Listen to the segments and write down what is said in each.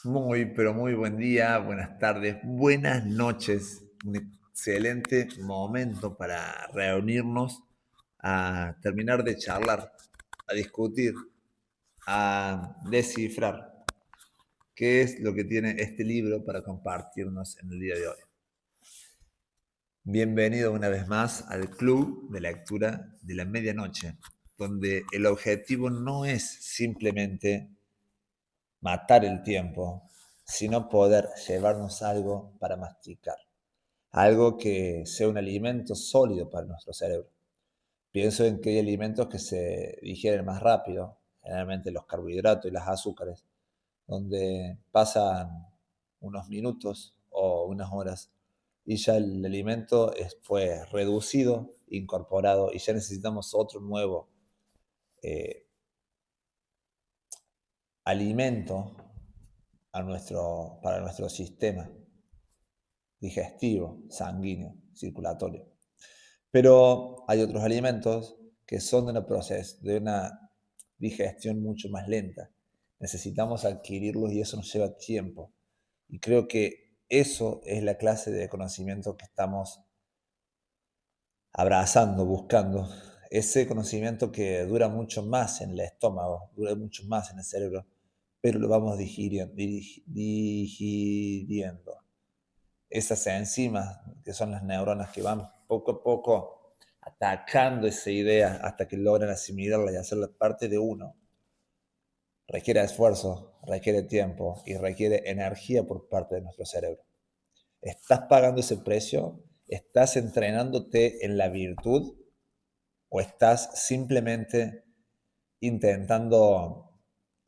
Muy, pero muy buen día, buenas tardes, buenas noches. Un excelente momento para reunirnos a terminar de charlar, a discutir, a descifrar qué es lo que tiene este libro para compartirnos en el día de hoy. Bienvenido una vez más al Club de Lectura de la Medianoche, donde el objetivo no es simplemente matar el tiempo, sino poder llevarnos algo para masticar, algo que sea un alimento sólido para nuestro cerebro. Pienso en que hay alimentos que se digieren más rápido, generalmente los carbohidratos y las azúcares, donde pasan unos minutos o unas horas y ya el alimento fue reducido, incorporado y ya necesitamos otro nuevo eh, alimento para nuestro sistema digestivo, sanguíneo, circulatorio. Pero hay otros alimentos que son de una digestión mucho más lenta. Necesitamos adquirirlos y eso nos lleva tiempo. Y creo que eso es la clase de conocimiento que estamos abrazando, buscando. Ese conocimiento que dura mucho más en el estómago, dura mucho más en el cerebro, pero lo vamos digiriendo. Esas enzimas, que son las neuronas que van poco a poco atacando esa idea hasta que logran asimilarla y hacerla parte de uno, requiere esfuerzo, requiere tiempo y requiere energía por parte de nuestro cerebro. ¿Estás pagando ese precio? ¿Estás entrenándote en la virtud? ¿O estás simplemente intentando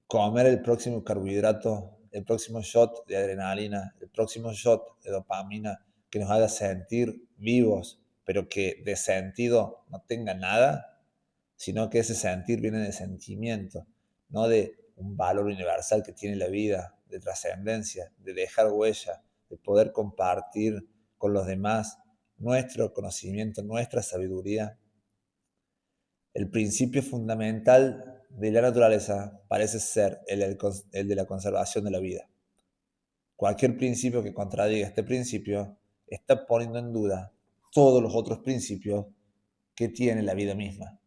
comer el próximo carbohidrato, el próximo shot de adrenalina, el próximo shot de dopamina que nos haga sentir vivos, pero que de sentido no tenga nada, sino que ese sentir viene de sentimiento, no de un valor universal que tiene la vida, de trascendencia, de dejar huella, de poder compartir con los demás nuestro conocimiento, nuestra sabiduría? El principio fundamental de la naturaleza parece ser el de la conservación de la vida. Cualquier principio que contradiga este principio está poniendo en duda todos los otros principios que tiene la vida misma.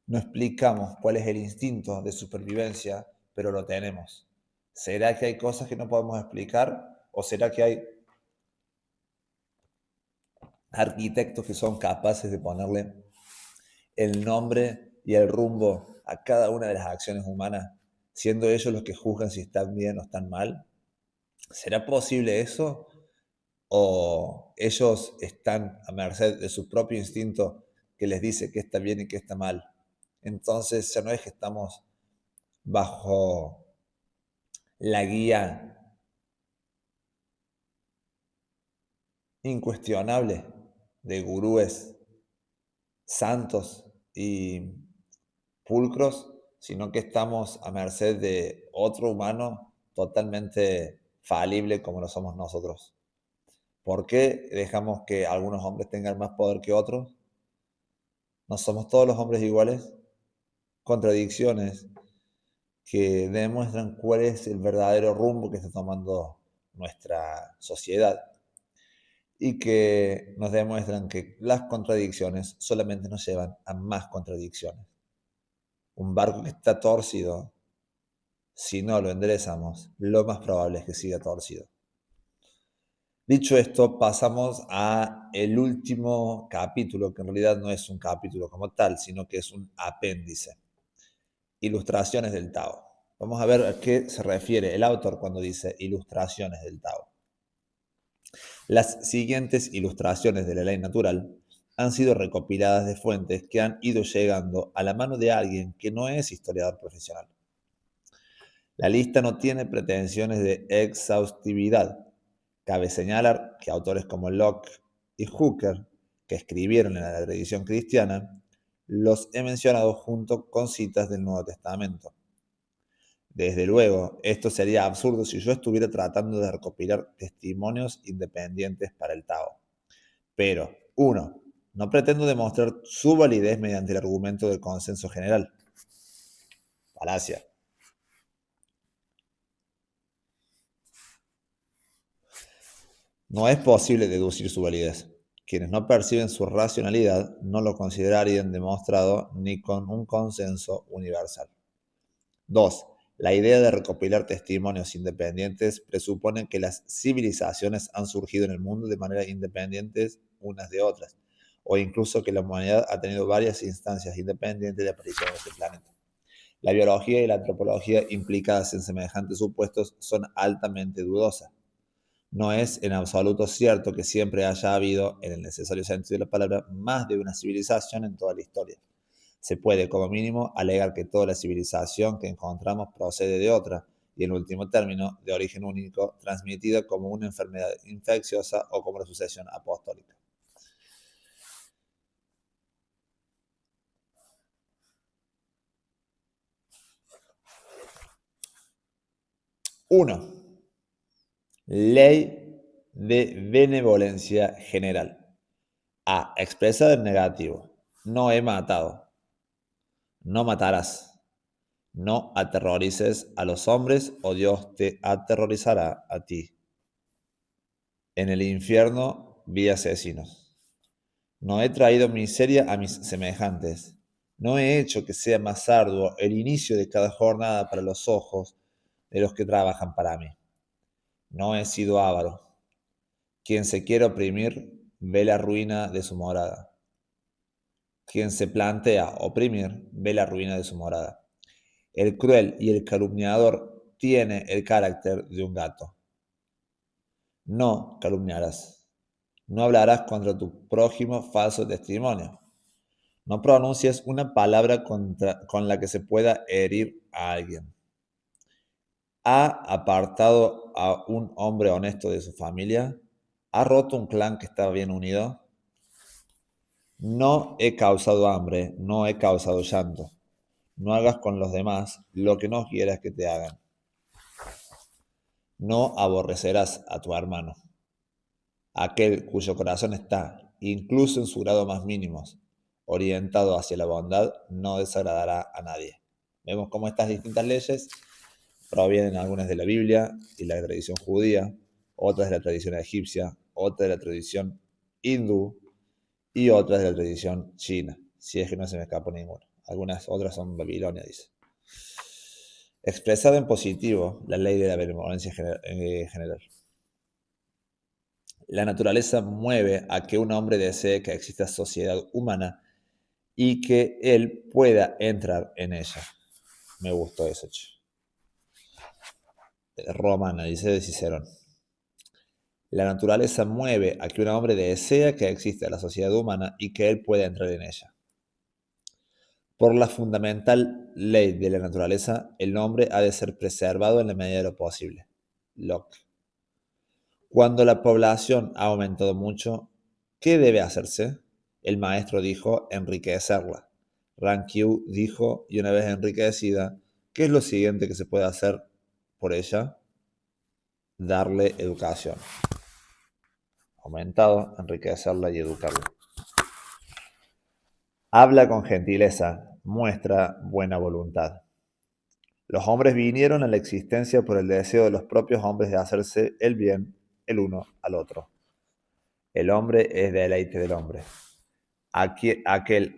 No explicamos cuál es el instinto de supervivencia, pero lo tenemos. ¿Será que hay cosas que no podemos explicar? ¿O será que hay arquitectos que son capaces de ponerle el nombre y el rumbo a cada una de las acciones humanas, siendo ellos los que juzgan si están bien o están mal? ¿Será posible eso? ¿O ellos están a merced de su propio instinto que les dice qué está bien y qué está mal? Entonces ya no es que estamos bajo la guía incuestionable de gurúes santos y pulcros, sino que estamos a merced de otro humano totalmente falible como lo somos nosotros. ¿Por qué dejamos que algunos hombres tengan más poder que otros? ¿No somos todos los hombres iguales? Contradicciones que demuestran cuál es el verdadero rumbo que está tomando nuestra sociedad y que nos demuestran que las contradicciones solamente nos llevan a más contradicciones. Un barco que está torcido, si no lo enderezamos, lo más probable es que siga torcido. Dicho esto, pasamos a el último capítulo, que en realidad no es un capítulo como tal, sino que es un apéndice. Ilustraciones del Tao. Vamos a ver a qué se refiere el autor cuando dice ilustraciones del Tao. Las siguientes ilustraciones de la ley natural han sido recopiladas de fuentes que han ido llegando a la mano de alguien que no es historiador profesional. La lista no tiene pretensiones de exhaustividad. Cabe señalar que autores como Locke y Hooker, que escribieron en la tradición cristiana, los he mencionado junto con citas del Nuevo Testamento. Desde luego, esto sería absurdo si yo estuviera tratando de recopilar testimonios independientes para el Tao. Pero, uno, no pretendo demostrar su validez mediante el argumento del consenso general. Falacia. No es posible deducir su validez. Quienes no perciben su racionalidad no lo considerarían demostrado ni con un consenso universal. 2. La idea de recopilar testimonios independientes presupone que las civilizaciones han surgido en el mundo de manera independientes unas de otras, o incluso que la humanidad ha tenido varias instancias independientes de aparición en este planeta. La biología y la antropología implicadas en semejantes supuestos son altamente dudosas. No es en absoluto cierto que siempre haya habido, en el necesario sentido de la palabra, más de una civilización en toda la historia. Se puede, como mínimo, alegar que toda la civilización que encontramos procede de otra, y en último término, de origen único, transmitida como una enfermedad infecciosa o como la sucesión apostólica. 1. Ley de benevolencia general. A. Expresada en negativo. No he matado. No matarás. No aterrorices a los hombres o Dios te aterrorizará a ti. En el infierno vi asesinos. No he traído miseria a mis semejantes. No he hecho que sea más arduo el inicio de cada jornada para los ojos de los que trabajan para mí. No he sido avaro. Quien se quiere oprimir ve la ruina de su morada. Quien se plantea oprimir ve la ruina de su morada. El cruel y el calumniador tiene el carácter de un gato. No calumniarás. No hablarás contra tu prójimo falso testimonio. No pronuncies una palabra con la que se pueda herir a alguien. ¿Ha apartado a un hombre honesto de su familia? ¿Ha roto un clan que estaba bien unido? No he causado hambre, no he causado llanto. No hagas con los demás lo que no quieras que te hagan. No aborrecerás a tu hermano. Aquel cuyo corazón está, incluso en su grado más mínimos, orientado hacia la bondad, no desagradará a nadie. Vemos cómo estas distintas leyes provienen algunas de la Biblia y la tradición judía, otras de la tradición egipcia, otras de la tradición hindú y otras de la tradición china, si es que no se me escapó ninguna. Algunas otras son Babilonia, dice. Expresado en positivo, la ley de la benevolencia general. La naturaleza mueve a que un hombre desee que exista sociedad humana y que él pueda entrar en ella. Me gustó eso, che. Romana, dice de Cicerón. La naturaleza mueve a que un hombre desea que exista la sociedad humana y que él pueda entrar en ella. Por la fundamental ley de la naturaleza, el hombre ha de ser preservado en la medida de lo posible. Locke. Cuando la población ha aumentado mucho, ¿qué debe hacerse? El maestro dijo, enriquecerla. Rankiu dijo, y una vez enriquecida, ¿qué es lo siguiente que se puede hacer por ella? Darle educación. Aumentado, enriquecerla y educarla. Habla con gentileza, muestra buena voluntad. Los hombres vinieron a la existencia por el deseo de los propios hombres de hacerse el bien el uno al otro. El hombre es deleite del hombre. Aquel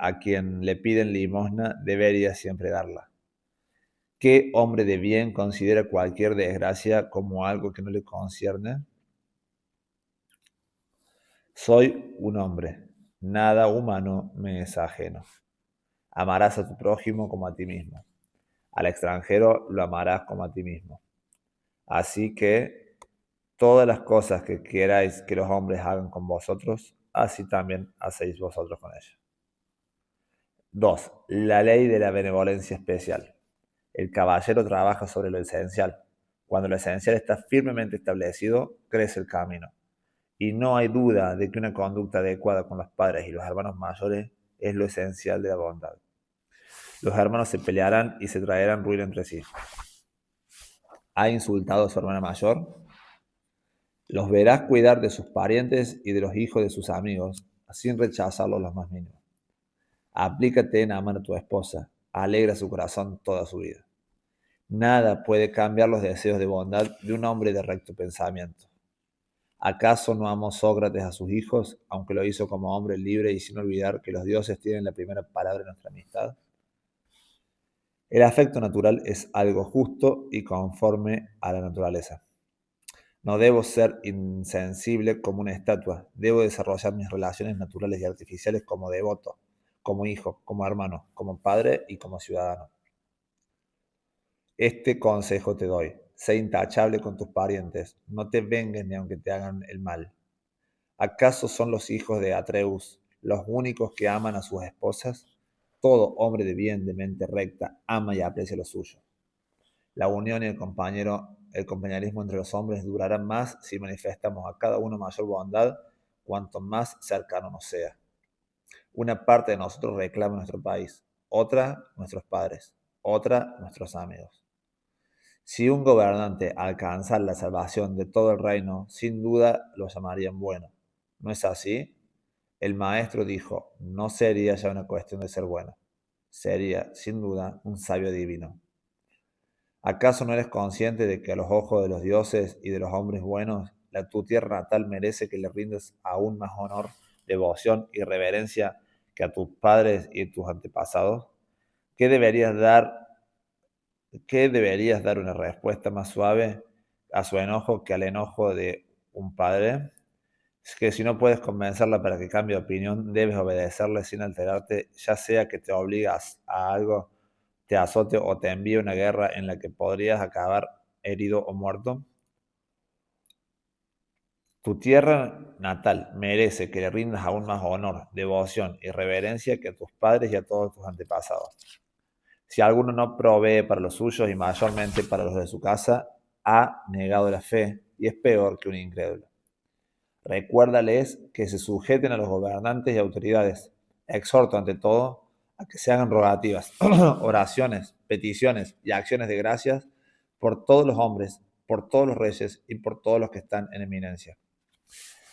a quien le piden limosna debería siempre darla. ¿Qué hombre de bien considera cualquier desgracia como algo que no le concierne? Soy un hombre, nada humano me es ajeno. Amarás a tu prójimo como a ti mismo. Al extranjero lo amarás como a ti mismo. Así que todas las cosas que queráis que los hombres hagan con vosotros, así también hacéis vosotros con ellos. 2. La ley de la benevolencia especial. El caballero trabaja sobre lo esencial. Cuando lo esencial está firmemente establecido, crece el camino. Y no hay duda de que una conducta adecuada con los padres y los hermanos mayores es lo esencial de la bondad. Los hermanos se pelearán y se traerán ruina entre sí. ¿Ha insultado a su hermana mayor? Los verás cuidar de sus parientes y de los hijos de sus amigos, sin rechazarlos los más mínimos. Aplícate en amar a tu esposa, alegra su corazón toda su vida. Nada puede cambiar los deseos de bondad de un hombre de recto pensamiento. ¿Acaso no amó Sócrates a sus hijos, aunque lo hizo como hombre libre y sin olvidar que los dioses tienen la primera palabra en nuestra amistad? El afecto natural es algo justo y conforme a la naturaleza. No debo ser insensible como una estatua. Debo desarrollar mis relaciones naturales y artificiales como devoto, como hijo, como hermano, como padre y como ciudadano. Este consejo te doy. Sé intachable con tus parientes. No te vengues ni aunque te hagan el mal. ¿Acaso son los hijos de Atreus los únicos que aman a sus esposas? Todo hombre de bien, de mente recta, ama y aprecia lo suyo. La unión y el compañerismo entre los hombres durará más si manifestamos a cada uno mayor bondad, cuanto más cercano nos sea. Una parte de nosotros reclama nuestro país, otra nuestros padres, otra nuestros amigos. Si un gobernante alcanzara la salvación de todo el reino, sin duda lo llamarían bueno. ¿No es así? El maestro dijo, no sería ya una cuestión de ser bueno, sería, sin duda, un sabio divino. ¿Acaso no eres consciente de que a los ojos de los dioses y de los hombres buenos, tu tierra natal merece que le rindas aún más honor, devoción y reverencia que a tus padres y tus antepasados? ¿Qué deberías dar, qué deberías dar una respuesta más suave a su enojo que al enojo de un padre? Es que si no puedes convencerla para que cambie de opinión, debes obedecerle sin alterarte, ya sea que te obligas a algo, te azote o te envíe a una guerra en la que podrías acabar herido o muerto. Tu tierra natal merece que le rindas aún más honor, devoción y reverencia que a tus padres y a todos tus antepasados. Si alguno no provee para los suyos y mayormente para los de su casa, ha negado la fe y es peor que un incrédulo. Recuérdales que se sujeten a los gobernantes y autoridades. Exhorto ante todo a que se hagan rogativas, oraciones, peticiones y acciones de gracias por todos los hombres, por todos los reyes y por todos los que están en eminencia.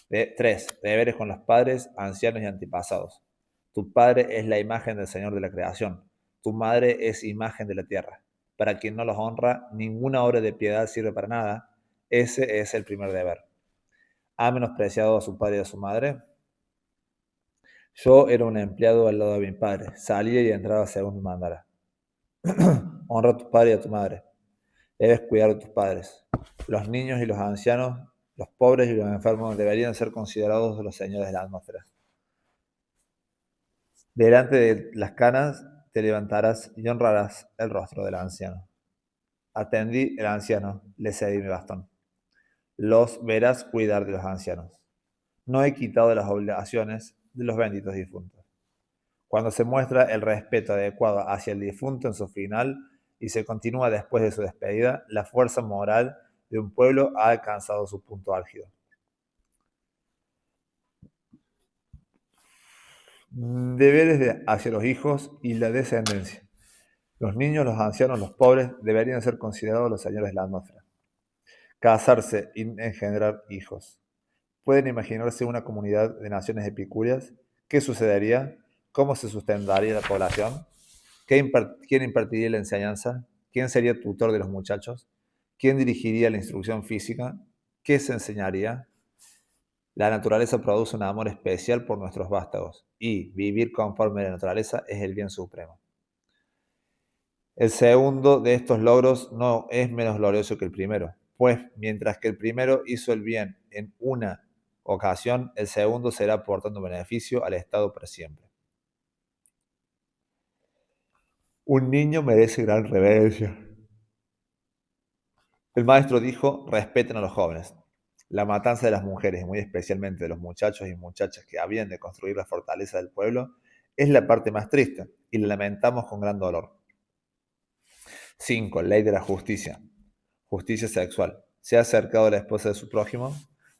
3. Deberes con los padres, ancianos y antepasados. Tu padre es la imagen del Señor de la creación. Tu madre es imagen de la tierra. Para quien no los honra, ninguna obra de piedad sirve para nada. Ese es el primer deber. ¿Ha menospreciado a su padre y a su madre? Yo era un empleado al lado de mi padre. Salía y entraba según me mandara. Honra a tu padre y a tu madre. Debes cuidar de tus padres. Los niños y los ancianos, los pobres y los enfermos deberían ser considerados los señores de la atmósfera. Delante de las canas te levantarás y honrarás el rostro del anciano. Atendí el anciano, le cedí mi bastón. Los verás cuidar de los ancianos. No he quitado las obligaciones de los benditos difuntos. Cuando se muestra el respeto adecuado hacia el difunto en su final y se continúa después de su despedida, la fuerza moral de un pueblo ha alcanzado su punto álgido. Deberes hacia los hijos y la descendencia. Los niños, los ancianos, los pobres deberían ser considerados los señores de la atmósfera. Casarse y engendrar hijos. ¿Pueden imaginarse una comunidad de naciones epicúreas? ¿Qué sucedería? ¿Cómo se sustentaría la población? ¿Quién impartiría la enseñanza? ¿Quién sería tutor de los muchachos? ¿Quién dirigiría la instrucción física? ¿Qué se enseñaría? La naturaleza produce un amor especial por nuestros vástagos y vivir conforme a la naturaleza es el bien supremo. El segundo de estos logros no es menos glorioso que el primero, pues mientras que el primero hizo el bien en una ocasión, el segundo será aportando beneficio al Estado para siempre. Un niño merece gran reverencia. El maestro dijo, respeten a los jóvenes. La matanza de las mujeres, y muy especialmente de los muchachos y muchachas que habían de construir la fortaleza del pueblo, es la parte más triste y la lamentamos con gran dolor. 5. Ley de la justicia. Justicia sexual. ¿Se ha acercado a la esposa de su prójimo?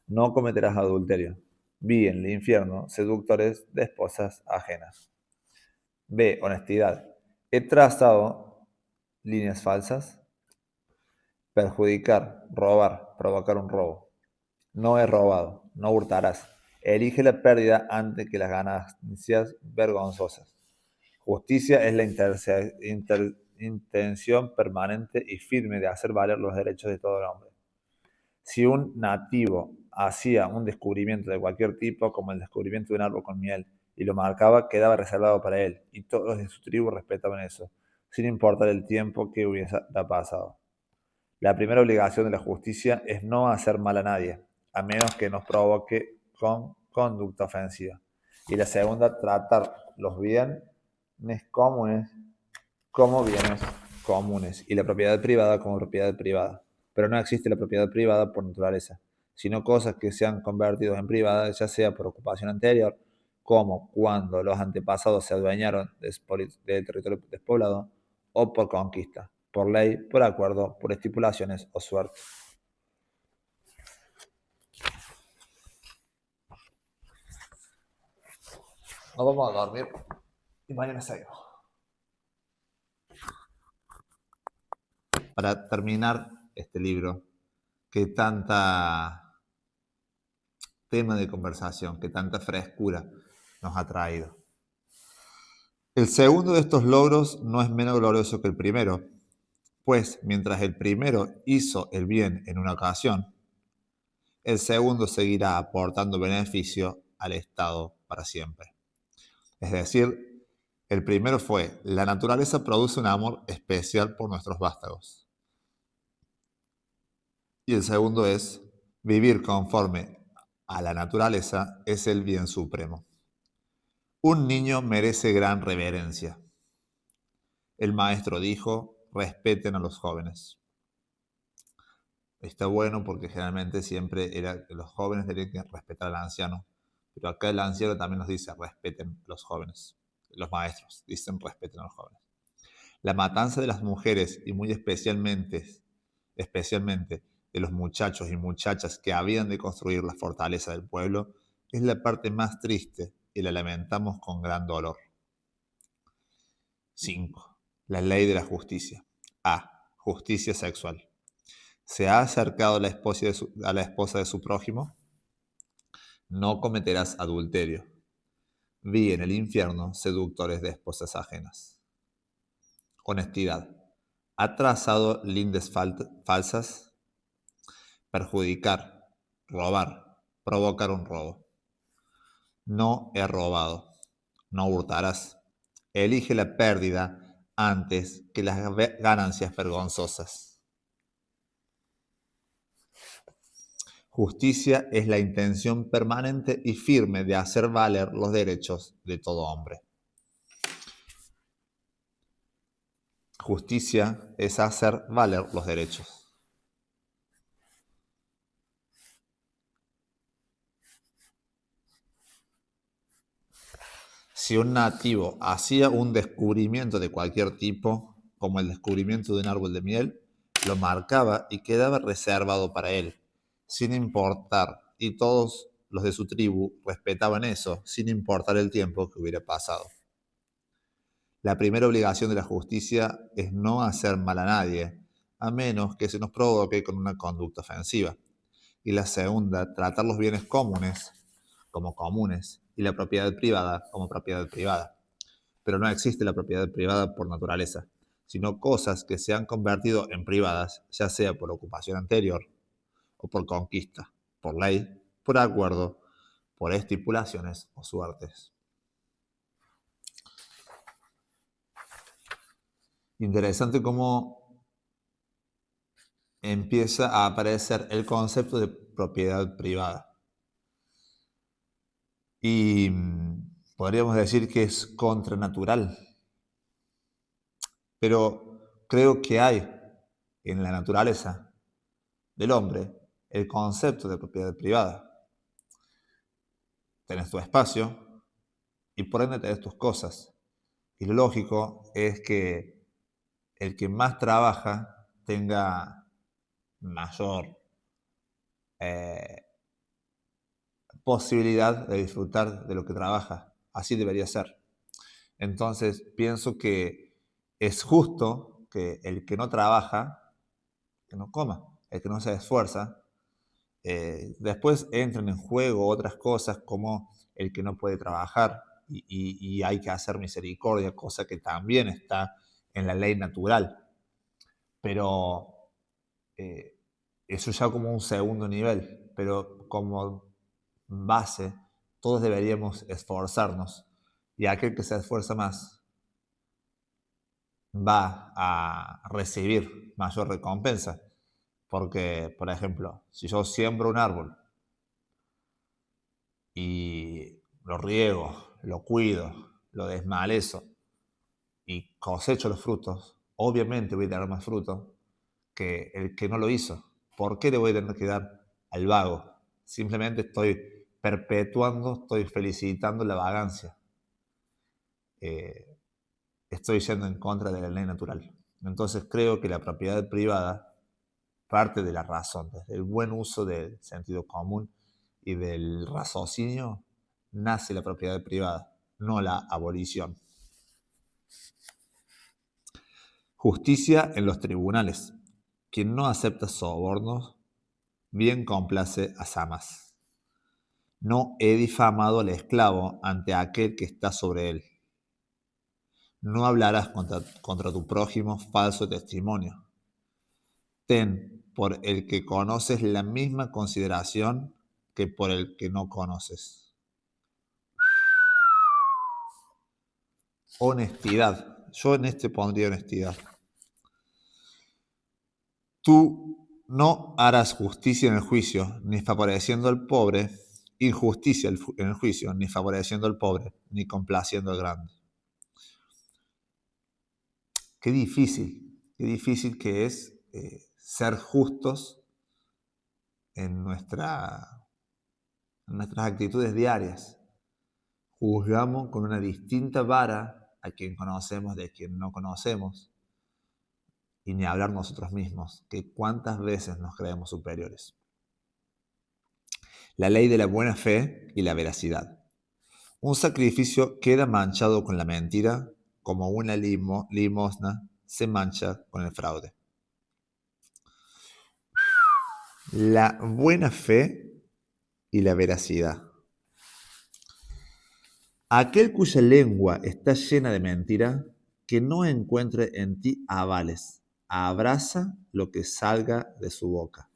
No cometerás adulterio. Vi en el infierno seductores de esposas ajenas. B. Honestidad. He trazado líneas falsas. Perjudicar, robar, provocar un robo. No he robado, no hurtarás. Elige la pérdida antes que las ganancias vergonzosas. Justicia es la intención permanente y firme de hacer valer los derechos de todo el hombre. Si un nativo hacía un descubrimiento de cualquier tipo, como el descubrimiento de un árbol con miel, y lo marcaba, quedaba reservado para él, y todos los de su tribu respetaban eso, sin importar el tiempo que hubiese pasado. La primera obligación de la justicia es no hacer mal a nadie, a menos que nos provoque con conducta ofensiva. Y la segunda, tratar los bienes comunes como bienes comunes y la propiedad privada como propiedad privada. Pero no existe la propiedad privada por naturaleza, sino cosas que se han convertido en privadas, ya sea por ocupación anterior, como cuando los antepasados se adueñaron del territorio despoblado, o por conquista, por ley, por acuerdo, por estipulaciones o suerte. Nos vamos a dormir y mañana seguimos. Para terminar este libro, que tanta tema de conversación, que tanta frescura nos ha traído. El segundo de estos logros no es menos glorioso que el primero, pues mientras el primero hizo el bien en una ocasión, el segundo seguirá aportando beneficio al Estado para siempre. Es decir, el primero fue: la naturaleza produce un amor especial por nuestros vástagos. Y el segundo es: vivir conforme a la naturaleza es el bien supremo. Un niño merece gran reverencia. El maestro dijo: respeten a los jóvenes. Está bueno porque generalmente siempre era que los jóvenes tenían que respetar al anciano, pero acá el anciano también nos dice: respeten a los jóvenes. Los maestros dicen: respeten a los jóvenes. La matanza de las mujeres y muy especialmente de los muchachos y muchachas que habían de construir la fortaleza del pueblo es la parte más triste y la lamentamos con gran dolor. 5. La ley de la justicia. A. Justicia sexual. ¿Se ha acercado la a la esposa de su prójimo? No cometerás adulterio. Vi en el infierno seductores de esposas ajenas. Honestidad. ¿Ha trazado lindes falsas? Perjudicar, robar, provocar un robo. No he robado. No hurtarás. Elige la pérdida antes que las ganancias vergonzosas. Justicia es la intención permanente y firme de hacer valer los derechos de todo hombre. Justicia es hacer valer los derechos. Si un nativo hacía un descubrimiento de cualquier tipo, como el descubrimiento de un árbol de miel, lo marcaba y quedaba reservado para él, sin importar, y todos los de su tribu respetaban eso, sin importar el tiempo que hubiera pasado. La primera obligación de la justicia es no hacer mal a nadie, a menos que se nos provoque con una conducta ofensiva. Y la segunda, tratar los bienes comunes como comunes y la propiedad privada como propiedad privada. Pero no existe la propiedad privada por naturaleza, sino cosas que se han convertido en privadas, ya sea por ocupación anterior o por conquista, por ley, por acuerdo, por estipulaciones o suertes. Interesante cómo empieza a aparecer el concepto de propiedad privada. Y podríamos decir que es contranatural. Pero creo que hay en la naturaleza del hombre el concepto de propiedad privada. Tenés tu espacio y por ende tenés tus cosas. Y lo lógico es que el que más trabaja tenga mayor eh, posibilidad de disfrutar de lo que trabaja. Así debería ser. Entonces pienso que es justo que el que no trabaja, que no coma, el que no se esfuerza. Después entran en juego otras cosas como el que no puede trabajar y hay que hacer misericordia, cosa que también está en la ley natural. Pero Eso ya como un segundo nivel, pero como base, todos deberíamos esforzarnos. Y aquel que se esfuerza más va a recibir mayor recompensa. Porque, por ejemplo, si yo siembro un árbol y lo riego, lo cuido, lo desmalezo y cosecho los frutos, obviamente voy a tener más frutos que el que no lo hizo. ¿Por qué le voy a tener que dar al vago? Simplemente estoy perpetuando, estoy felicitando la vagancia. Eh, Estoy yendo en contra de la ley natural. Entonces creo que la propiedad privada parte de la razón, desde el buen uso del sentido común y del raciocinio, nace la propiedad privada, no la abolición. Justicia en los tribunales. Quien no acepta sobornos, bien complace a Samas. No he difamado al esclavo ante aquel que está sobre él. No hablarás contra tu prójimo falso testimonio. Ten por el que conoces la misma consideración que por el que no conoces. Honestidad. Yo en este pondría honestidad. Tú no harás justicia en el juicio, ni favoreciendo al pobre, injusticia en el juicio, ni favoreciendo al pobre, ni complaciendo al grande. Qué difícil que es ser justos en, en nuestras actitudes diarias. Juzgamos con una distinta vara a quien conocemos de quien no conocemos, y ni hablar nosotros mismos, que cuántas veces nos creemos superiores. La ley de la buena fe y la veracidad. Un sacrificio queda manchado con la mentira, como una limosna se mancha con el fraude. La buena fe y la veracidad. Aquel cuya lengua está llena de mentira, que no encuentre en ti avales, abraza lo que salga de su boca.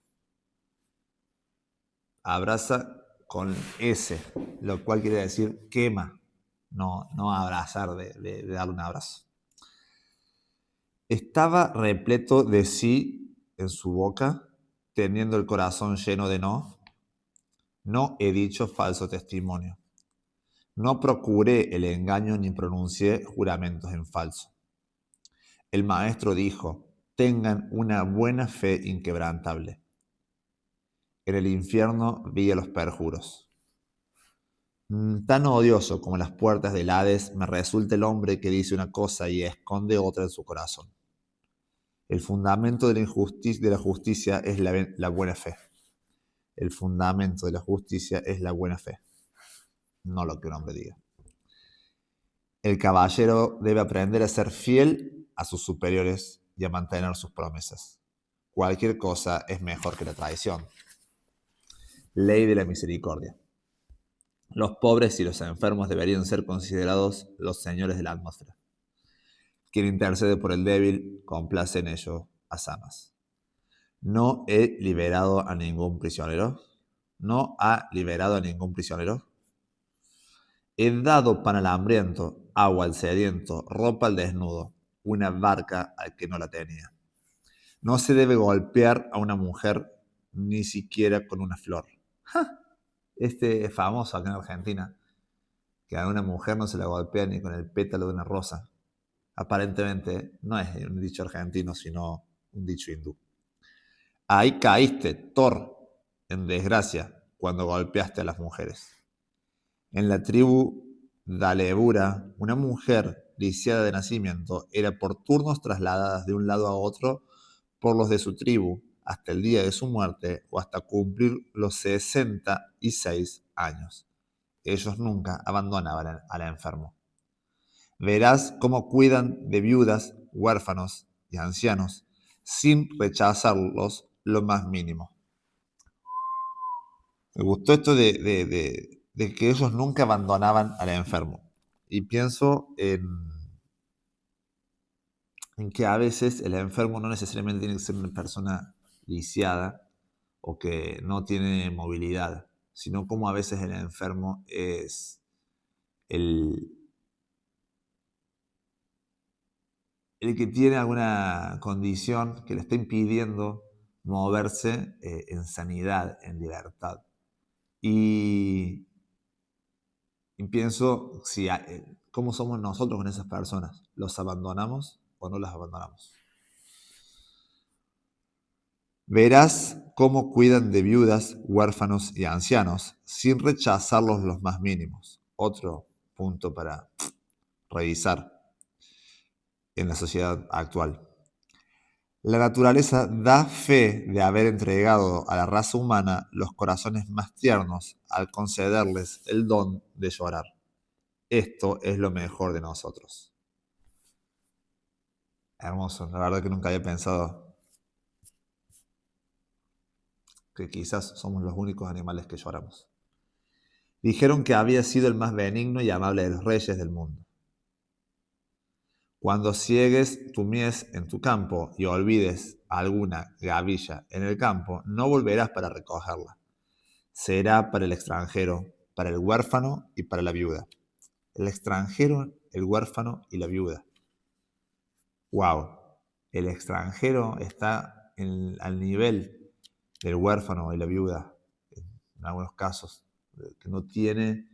Abraza con S, lo cual quiere decir quema, no abrazar, de darle un abrazo. Estaba repleto de sí en su boca, teniendo el corazón lleno de no. No he dicho falso testimonio. No procuré el engaño ni pronuncié juramentos en falso. El maestro dijo, tengan una buena fe inquebrantable. En el infierno vi a los perjuros. Tan odioso como las puertas del Hades me resulta el hombre que dice una cosa y esconde otra en su corazón. El fundamento de la justicia es la buena fe. El fundamento de la justicia es la buena fe, no lo que un hombre diga. El caballero debe aprender a ser fiel a sus superiores y a mantener sus promesas. Cualquier cosa es mejor que la traición. Ley de la misericordia. Los pobres y los enfermos deberían ser considerados los señores de la atmósfera. Quien intercede por el débil, complace en ello a Samas. No he liberado a ningún prisionero. No ha liberado a ningún prisionero. He dado pan al hambriento, agua al sediento, ropa al desnudo, una barca al que no la tenía. No se debe golpear a una mujer ni siquiera con una flor. ¡Ja! Este es famoso acá en Argentina, que a una mujer no se la golpea ni con el pétalo de una rosa. Aparentemente no es un dicho argentino, sino un dicho hindú. Ahí caíste, Thor, en desgracia, cuando golpeaste a las mujeres. En la tribu Dalebura, una mujer lisiada de nacimiento era por turnos trasladada de un lado a otro por los de su tribu hasta el día de su muerte o hasta cumplir los 66 años. Ellos nunca abandonaban al enfermo. Verás cómo cuidan de viudas, huérfanos y ancianos sin rechazarlos lo más mínimo. Me gustó esto de que ellos nunca abandonaban al enfermo. Y pienso en que a veces el enfermo no necesariamente tiene que ser una persona lisiada, o que no tiene movilidad, sino como a veces el enfermo es el, el que tiene alguna condición que le está impidiendo moverse en sanidad, en libertad. Y, y pienso cómo somos nosotros con esas personas. ¿Los abandonamos o no las abandonamos? Verás cómo cuidan de viudas, huérfanos y ancianos, sin rechazarlos los más mínimos. Otro punto para revisar en la sociedad actual. La naturaleza da fe de haber entregado a la raza humana los corazones más tiernos al concederles el don de llorar. Esto es lo mejor de nosotros. Hermoso, la verdad que nunca había pensado que quizás somos los únicos animales que lloramos. Dijeron que había sido el más benigno y amable de los reyes del mundo. Cuando ciegues tu mies en tu campo y olvides alguna gavilla en el campo, no volverás para recogerla. Será para el extranjero, para el huérfano y para la viuda. El extranjero, el huérfano y la viuda. ¡Wow! El extranjero está al nivel del huérfano y la viuda, en algunos casos, que no tiene,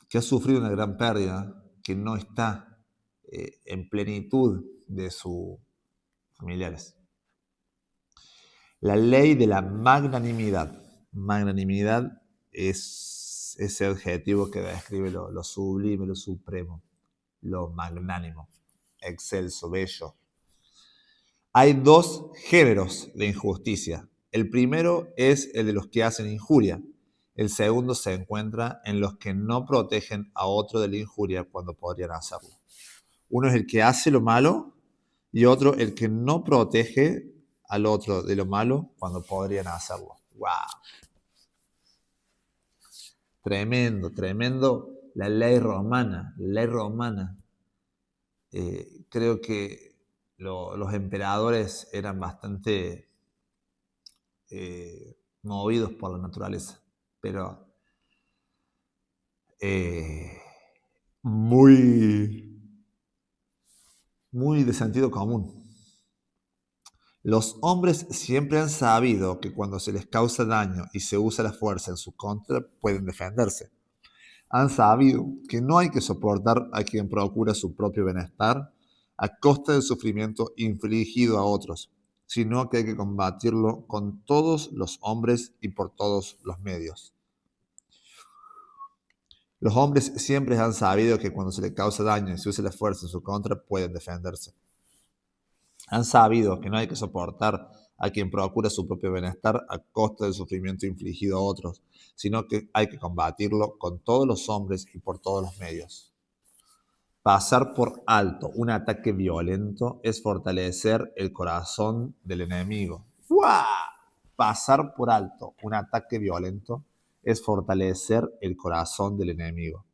que ha sufrido una gran pérdida, que no está en plenitud de sus familiares. La ley de la magnanimidad. Magnanimidad es ese adjetivo que describe lo sublime, lo supremo, lo magnánimo, excelso, bello. Hay dos géneros de injusticia. El primero es el de los que hacen injuria. El segundo se encuentra en los que no protegen a otro de la injuria cuando podrían hacerlo. Uno es el que hace lo malo y otro el que no protege al otro de lo malo cuando podrían hacerlo. ¡Wow! Tremendo, tremendo. La ley romana, la ley romana. Creo que los emperadores eran bastante movidos por la naturaleza, pero eh, muy, muy de sentido común. Los hombres siempre han sabido que cuando se les causa daño y se usa la fuerza en su contra, pueden defenderse. Han sabido que no hay que soportar a quien procura su propio bienestar a costa del sufrimiento infligido a otros, sino que hay que combatirlo con todos los hombres y por todos los medios. Los hombres siempre han sabido que cuando se les causa daño y se usa la fuerza en su contra, pueden defenderse. Han sabido que no hay que soportar a quien procura su propio bienestar a costa del sufrimiento infligido a otros, sino que hay que combatirlo con todos los hombres y por todos los medios. Pasar por alto un ataque violento es fortalecer el corazón del enemigo. ¡Wow! Pasar por alto un ataque violento es fortalecer el corazón del enemigo.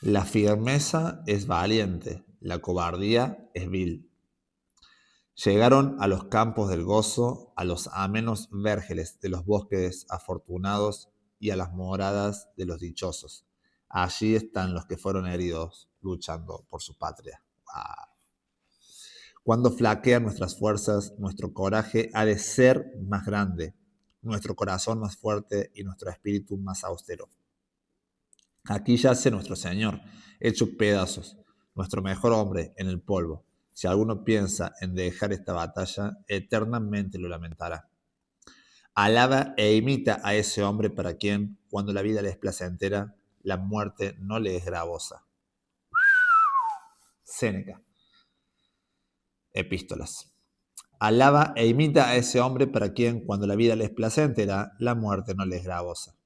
La firmeza es valiente, la cobardía es vil. Llegaron a los campos del gozo, a los amenos vergeles de los bosques afortunados y a las moradas de los dichosos. Allí están los que fueron heridos luchando por su patria. ¡Wow! Cuando flaquean nuestras fuerzas, nuestro coraje ha de ser más grande, nuestro corazón más fuerte y nuestro espíritu más austero. Aquí yace nuestro Señor, hecho pedazos, nuestro mejor hombre en el polvo. Si alguno piensa en dejar esta batalla, eternamente lo lamentará. Alaba e imita a ese hombre para quien, cuando la vida le es placentera, la muerte no le es gravosa. Séneca. Epístolas. Alaba e imita a ese hombre para quien, cuando la vida le es placentera, la muerte no le es gravosa.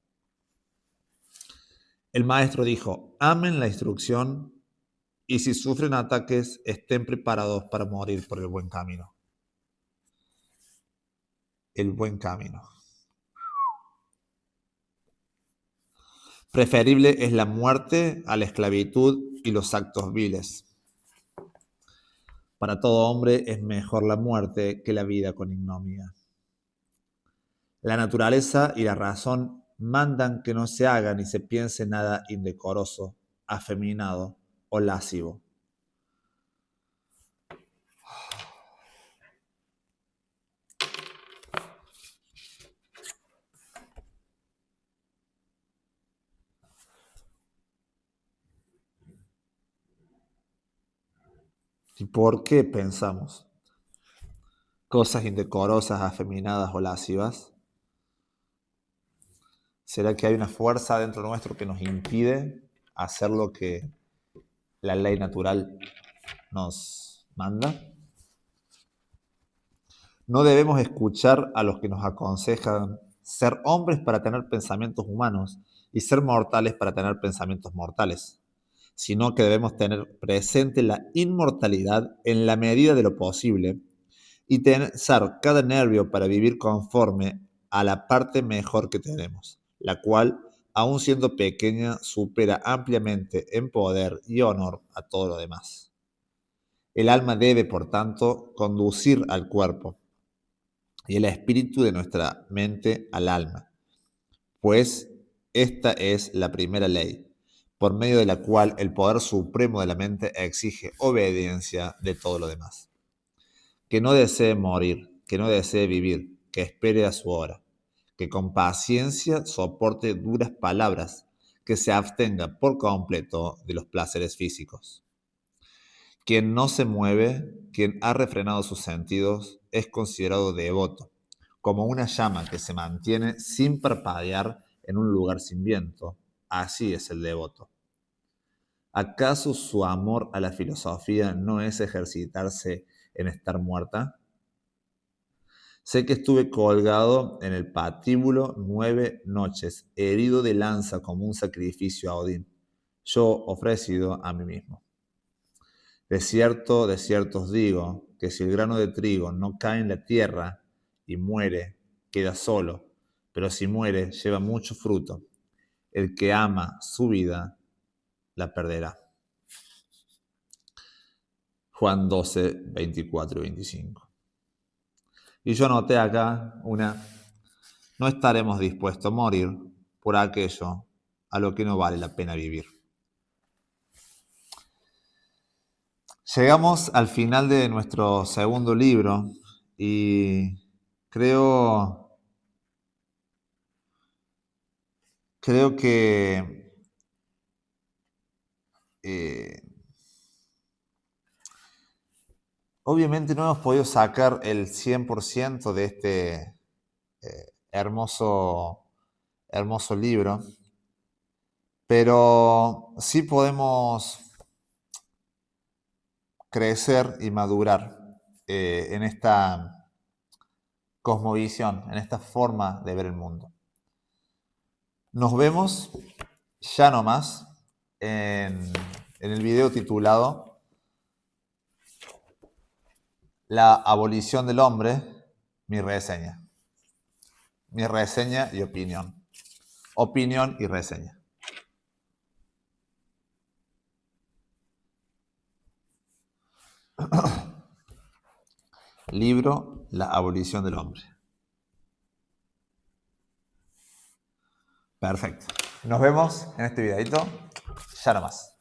El maestro dijo, amen la instrucción y si sufren ataques, estén preparados para morir por el buen camino. El buen camino. Preferible es la muerte a la esclavitud y los actos viles. Para todo hombre es mejor la muerte que la vida con ignominia. La naturaleza y la razón mandan que no se haga ni se piense nada indecoroso, afeminado o lascivo. ¿Y por qué pensamos cosas indecorosas, afeminadas o lascivas? ¿Será que hay una fuerza dentro nuestro que nos impide hacer lo que la ley natural nos manda? No debemos escuchar a los que nos aconsejan ser hombres para tener pensamientos humanos y ser mortales para tener pensamientos mortales, sino que debemos tener presente la inmortalidad en la medida de lo posible y tensar cada nervio para vivir conforme a la parte mejor que tenemos, la cual, aun siendo pequeña, supera ampliamente en poder y honor a todo lo demás. El alma debe, por tanto, conducir al cuerpo y el espíritu de nuestra mente al alma, pues esta es la primera ley, por medio de la cual el poder supremo de la mente exige obediencia de todo lo demás. Que no desee morir, que no desee vivir, que espere a su hora, que con paciencia soporte duras palabras, que se abstenga por completo de los placeres físicos. Quien no se mueve, quien ha refrenado sus sentidos, es considerado devoto, como una llama que se mantiene sin parpadear en un lugar sin viento. Así es el devoto. ¿Acaso su amor a la filosofía no es ejercitarse en estar muerta? Sé que estuve colgado en el patíbulo 9 noches, herido de lanza como un sacrificio a Odín, yo ofrecido a mí mismo. De cierto os digo, que si el grano de trigo no cae en la tierra y muere, queda solo, pero si muere, lleva mucho fruto. El que ama su vida, la perderá. Juan 12, 24 y 25. Y yo noté acá no estaremos dispuestos a morir por aquello a lo que no vale la pena vivir. Llegamos al final de nuestro segundo libro y creo que obviamente no hemos podido sacar el 100% de este hermoso libro, pero sí podemos crecer y madurar en esta cosmovisión, en esta forma de ver el mundo. Nos vemos ya nomás en el video titulado La abolición del hombre, mi reseña. Mi reseña y opinión. Opinión y reseña. Libro La abolición del hombre. Perfecto. Nos vemos en este videito ya nomás.